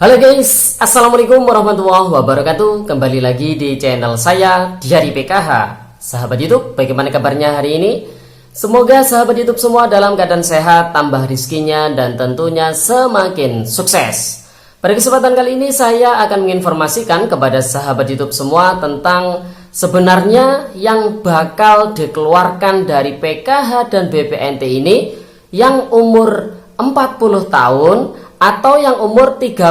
Halo guys, Assalamualaikum warahmatullahi wabarakatuh. Kembali lagi di channel saya Diari PKH. Sahabat YouTube, bagaimana kabarnya hari ini? Semoga sahabat YouTube semua dalam keadaan sehat, tambah rizkinya, dan tentunya semakin sukses. Pada kesempatan kali ini saya akan menginformasikan kepada sahabat YouTube semua tentang sebenarnya yang bakal dikeluarkan dari PKH dan BPNT ini yang umur 40 tahun atau yang umur 30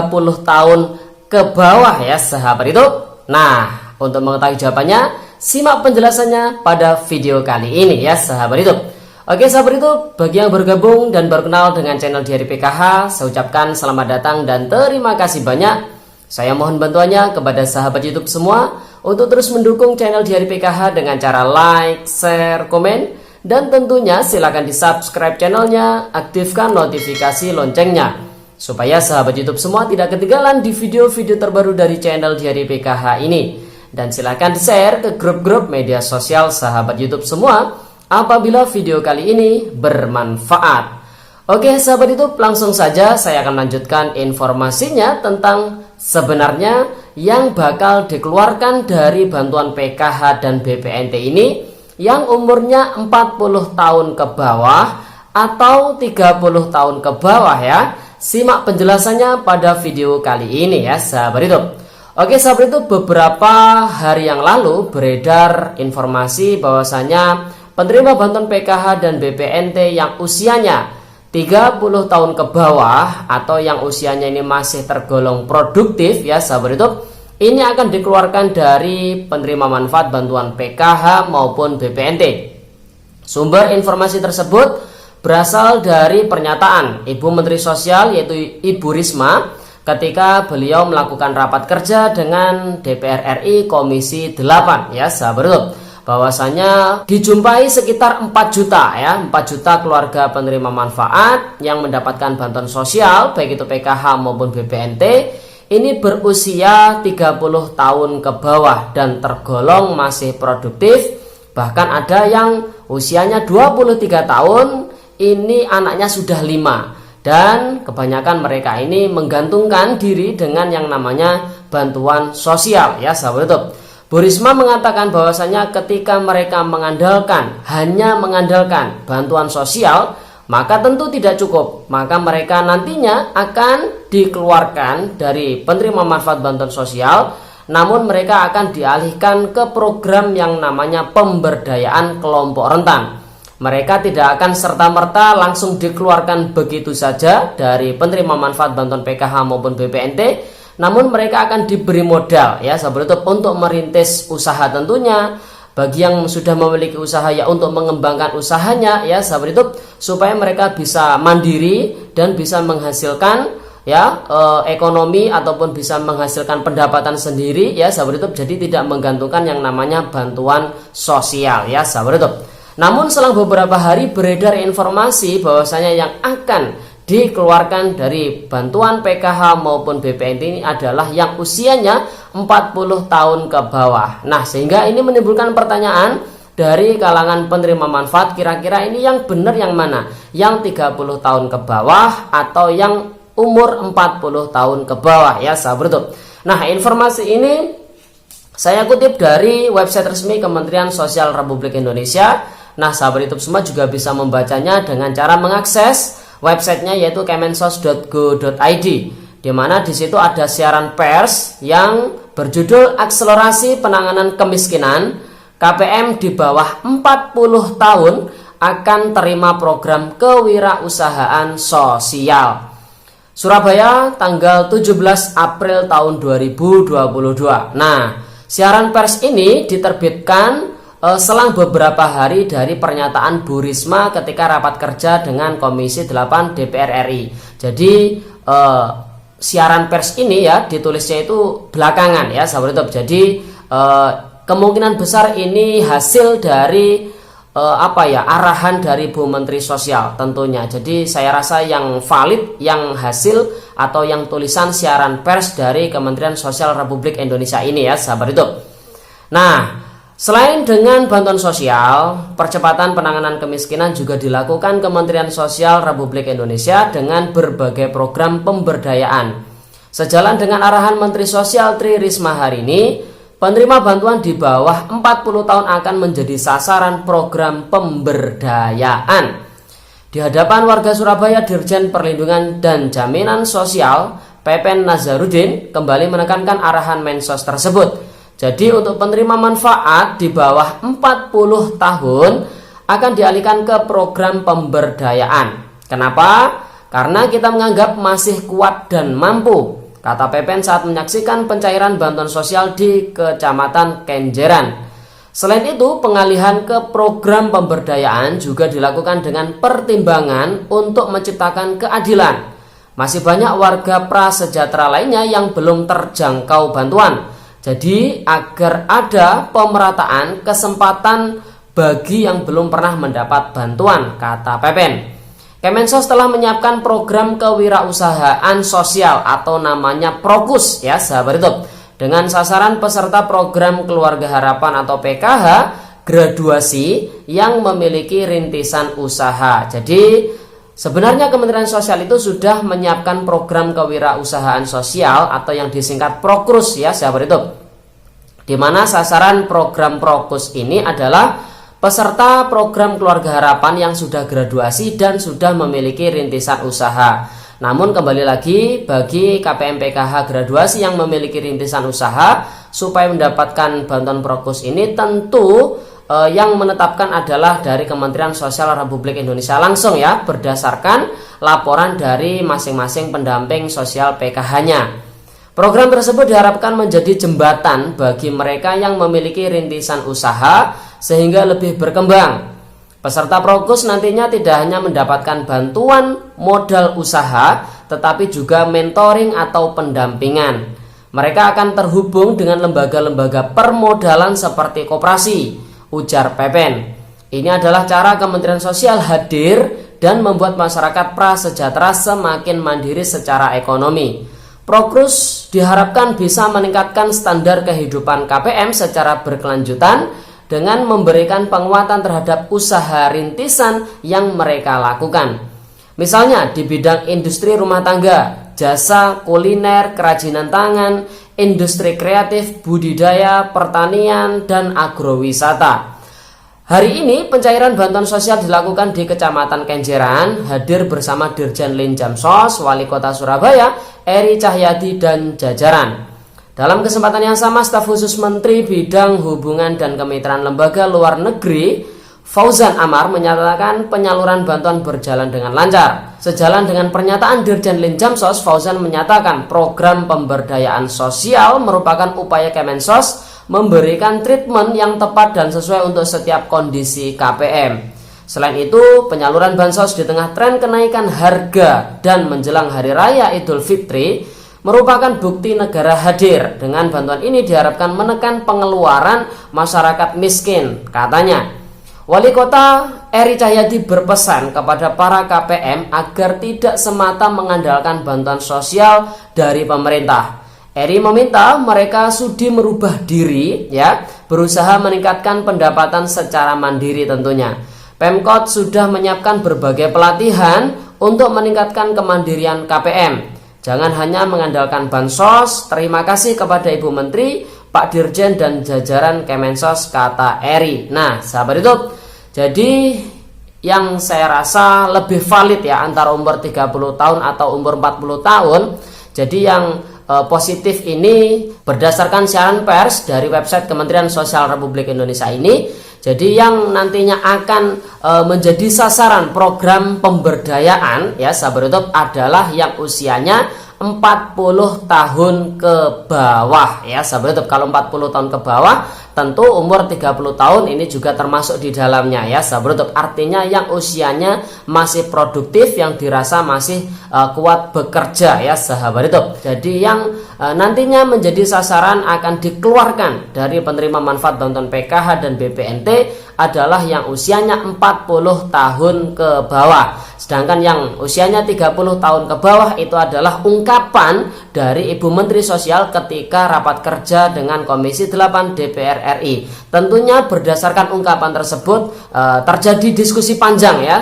tahun ke bawah ya sahabat YouTube. Nah, untuk mengetahui jawabannya, simak penjelasannya pada video kali ini ya sahabat YouTube. Oke sahabat YouTube, bagi yang bergabung dan baru kenal dengan channel Diari PKH, saya ucapkan selamat datang dan terima kasih banyak. Saya mohon bantuannya kepada sahabat YouTube semua untuk terus mendukung channel Diari PKH dengan cara like, share, komen, dan tentunya silakan di subscribe channelnya, aktifkan notifikasi loncengnya supaya sahabat YouTube semua tidak ketinggalan di video-video terbaru dari channel Diari PKH ini. Dan silakan di-share ke grup-grup media sosial sahabat YouTube semua apabila video kali ini bermanfaat. Oke sahabat YouTube, langsung saja saya akan lanjutkan informasinya tentang sebenarnya yang bakal dikeluarkan dari bantuan PKH dan BPNT ini yang umurnya 40 tahun ke bawah atau 30 tahun ke bawah ya. Simak penjelasannya pada video kali ini ya sahabat YouTube. Oke sahabat YouTube, beberapa hari yang lalu beredar informasi bahwasanya penerima bantuan PKH dan BPNT yang usianya 30 tahun ke bawah atau yang usianya ini masih tergolong produktif ya sahabat YouTube, ini akan dikeluarkan dari penerima manfaat bantuan PKH maupun BPNT. Sumber informasi tersebut berasal dari pernyataan Ibu Menteri Sosial yaitu Ibu Risma ketika beliau melakukan rapat kerja dengan DPR RI Komisi 8 ya sahabat YouTube, bahwasanya dijumpai sekitar 4 juta ya, 4 juta keluarga penerima manfaat yang mendapatkan bantuan sosial baik itu PKH maupun BPNT ini berusia 30 tahun ke bawah dan tergolong masih produktif, bahkan ada yang usianya 23 tahun ini anaknya sudah 5 dan kebanyakan mereka ini menggantungkan diri dengan yang namanya bantuan sosial ya sahabat YouTube. Bu Risma mengatakan bahwasanya ketika mereka hanya mengandalkan bantuan sosial, maka tentu tidak cukup. Maka mereka nantinya akan dikeluarkan dari penerima manfaat bantuan sosial, namun mereka akan dialihkan ke program yang namanya pemberdayaan kelompok rentan. Mereka tidak akan serta-merta langsung dikeluarkan begitu saja dari penerima manfaat bantuan PKH maupun BPNT, namun mereka akan diberi modal ya sahabat YouTube untuk merintis usaha tentunya. Bagi yang sudah memiliki usaha ya untuk mengembangkan usahanya ya sahabat YouTube supaya mereka bisa mandiri dan bisa menghasilkan ya ekonomi ataupun bisa menghasilkan pendapatan sendiri ya sahabat YouTube, jadi tidak menggantungkan yang namanya bantuan sosial ya sahabat YouTube. Namun selang beberapa hari beredar informasi bahwasanya yang akan dikeluarkan dari bantuan PKH maupun BPNT ini adalah yang usianya 40 tahun ke bawah. Nah, sehingga ini menimbulkan pertanyaan dari kalangan penerima manfaat, kira-kira ini yang benar yang mana? Yang 30 tahun ke bawah atau yang umur 40 tahun ke bawah ya sahabat YouTube. Nah, informasi ini saya kutip dari website resmi Kementerian Sosial Republik Indonesia. Nah, sahabat YouTube semua juga bisa membacanya dengan cara mengakses websitenya yaitu kemensos.go.id, di mana di situ ada siaran pers yang berjudul Akselerasi Penanganan Kemiskinan, KPM di bawah 40 tahun akan terima program kewirausahaan sosial. Surabaya tanggal 17 April tahun 2022. Nah, siaran pers ini diterbitkan selang beberapa hari dari pernyataan Bu Risma ketika rapat kerja dengan Komisi 8 DPR RI. Jadi siaran pers ini ya ditulisnya itu belakangan ya sahabat YouTube. Jadi kemungkinan besar ini hasil dari arahan dari Bu Menteri Sosial tentunya. Jadi saya rasa yang valid, yang hasil atau yang tulisan siaran pers dari Kementerian Sosial Republik Indonesia ini ya sahabat YouTube. Nah, selain dengan bantuan sosial, percepatan penanganan kemiskinan juga dilakukan Kementerian Sosial Republik Indonesia dengan berbagai program pemberdayaan. Sejalan dengan arahan Menteri Sosial Tri Risma hari ini, penerima bantuan di bawah 40 tahun akan menjadi sasaran program pemberdayaan. Di hadapan warga Surabaya, Dirjen Perlindungan dan Jaminan Sosial Pepen Nazarudin kembali menekankan arahan Mensos tersebut. Jadi untuk penerima manfaat di bawah 40 tahun akan dialihkan ke program pemberdayaan. Kenapa? Karena kita menganggap masih kuat dan mampu, kata Pepen saat menyaksikan pencairan bantuan sosial di Kecamatan Kenjeran. Selain itu, pengalihan ke program pemberdayaan juga dilakukan dengan pertimbangan untuk menciptakan keadilan. Masih banyak warga prasejahtera lainnya yang belum terjangkau bantuan. Jadi, agar ada pemerataan kesempatan bagi yang belum pernah mendapat bantuan, kata Pepen. Kemensos telah menyiapkan program kewirausahaan sosial atau namanya Prokus ya sahabat YouTube, dengan sasaran peserta program Keluarga Harapan atau PKH graduasi yang memiliki rintisan usaha. Jadi sebenarnya Kementerian Sosial itu sudah menyiapkan program kewirausahaan sosial atau yang disingkat Prokus ya sahabat YouTube, di mana sasaran program Prokus ini adalah peserta program Keluarga Harapan yang sudah graduasi dan sudah memiliki rintisan usaha. Namun kembali lagi, bagi KPM PKH graduasi yang memiliki rintisan usaha, supaya mendapatkan bantuan Prokus ini tentu yang menetapkan adalah dari Kementerian Sosial Republik Indonesia langsung ya, berdasarkan laporan dari masing-masing pendamping sosial PKH-nya. Program tersebut diharapkan menjadi jembatan bagi mereka yang memiliki rintisan usaha sehingga lebih berkembang. Peserta Prokus nantinya tidak hanya mendapatkan bantuan modal usaha, tetapi juga mentoring atau pendampingan. Mereka akan terhubung dengan lembaga-lembaga permodalan seperti koperasi, ujar Pepen. Ini adalah cara Kementerian Sosial hadir dan membuat masyarakat prasejahtera semakin mandiri secara ekonomi. Prokus diharapkan bisa meningkatkan standar kehidupan KPM secara berkelanjutan dengan memberikan penguatan terhadap usaha rintisan yang mereka lakukan. Misalnya di bidang industri rumah tangga, jasa, kuliner, kerajinan tangan, industri kreatif, budidaya, pertanian, dan agrowisata. Hari ini pencairan bantuan sosial dilakukan di Kecamatan Kenjeran, hadir bersama Dirjen Linjamsos, Wali Kota Surabaya, Eri Cahyadi, dan jajaran. Dalam kesempatan yang sama, staf khusus Menteri Bidang Hubungan dan Kemitraan Lembaga Luar Negeri Fauzan Amar menyatakan penyaluran bantuan berjalan dengan lancar. Sejalan dengan pernyataan Dirjen Linjamsos, Fauzan menyatakan program pemberdayaan sosial merupakan upaya Kemensos memberikan treatment yang tepat dan sesuai untuk setiap kondisi KPM. Selain itu, penyaluran bansos di tengah tren kenaikan harga dan menjelang Hari Raya Idul Fitri merupakan bukti negara hadir. Dengan bantuan ini diharapkan menekan pengeluaran masyarakat miskin, katanya. Wali Kota Eri Cahyadi berpesan kepada para KPM agar tidak semata mengandalkan bantuan sosial dari pemerintah. Eri meminta mereka sudi merubah diri ya, berusaha meningkatkan pendapatan secara mandiri tentunya. Pemkot sudah menyiapkan berbagai pelatihan untuk meningkatkan kemandirian KPM. Jangan hanya mengandalkan bansos. Terima kasih kepada Ibu Menteri, Pak Dirjen, dan jajaran Kemensos, kata Eri. Nah, sahabat YouTube, jadi yang saya rasa lebih valid ya antara umur 30 tahun atau umur 40 tahun. Jadi yang positif ini berdasarkan siaran pers dari website Kementerian Sosial Republik Indonesia ini. Jadi yang nantinya akan menjadi sasaran program pemberdayaan ya sahabat YouTube adalah yang usianya 40 tahun ke bawah ya sahabat YouTube. Kalau 40 tahun ke bawah tentu umur 30 tahun ini juga termasuk di dalamnya ya sahabat YouTube. Artinya yang usianya masih produktif, yang dirasa masih kuat bekerja ya sahabat YouTube. Jadi yang nantinya menjadi sasaran akan dikeluarkan dari penerima manfaat bantuan PKH dan BPNT adalah yang usianya 40 tahun ke bawah. Sedangkan yang usianya 30 tahun ke bawah itu adalah ungkapan dari Ibu Menteri Sosial ketika rapat kerja dengan Komisi 8 DPR RI. Tentunya berdasarkan ungkapan tersebut terjadi diskusi panjang ya,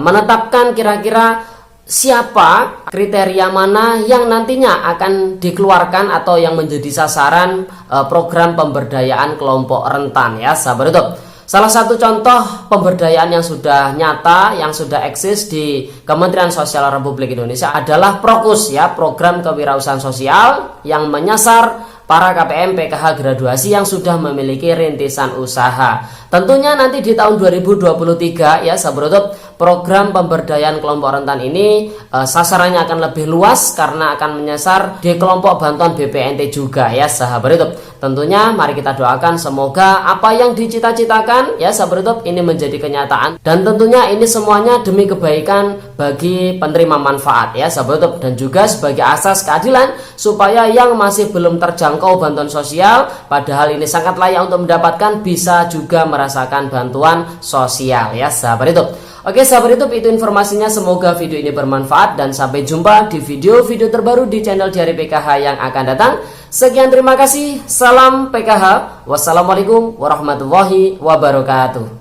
menetapkan kira-kira siapa, kriteria mana yang nantinya akan dikeluarkan atau yang menjadi sasaran program pemberdayaan kelompok rentan ya sahabat YouTube. Salah satu contoh pemberdayaan yang sudah nyata, yang sudah eksis di Kementerian Sosial Republik Indonesia adalah Prokus ya, program kewirausahaan sosial yang menyasar para KPM PKH graduasi yang sudah memiliki rintisan usaha. Tentunya nanti di tahun 2023 ya sahabat YouTube, program pemberdayaan kelompok rentan ini sasarannya akan lebih luas karena akan menyasar di kelompok bantuan BPNT juga ya sahabat YouTube. Tentunya mari kita doakan semoga apa yang dicita-citakan ya sahabat YouTube ini menjadi kenyataan, dan tentunya ini semuanya demi kebaikan bagi penerima manfaat ya sahabat YouTube, dan juga sebagai asas keadilan supaya yang masih belum terjangkau bantuan sosial padahal ini sangat layak untuk mendapatkan bisa juga merasakan bantuan sosial ya sahabat YouTube. Oke sahabat YouTube, itu informasinya, semoga video ini bermanfaat dan sampai jumpa di video-video terbaru di channel Diari PKH yang akan datang. Sekian, terima kasih, salam PKH, wassalamualaikum warahmatullahi wabarakatuh.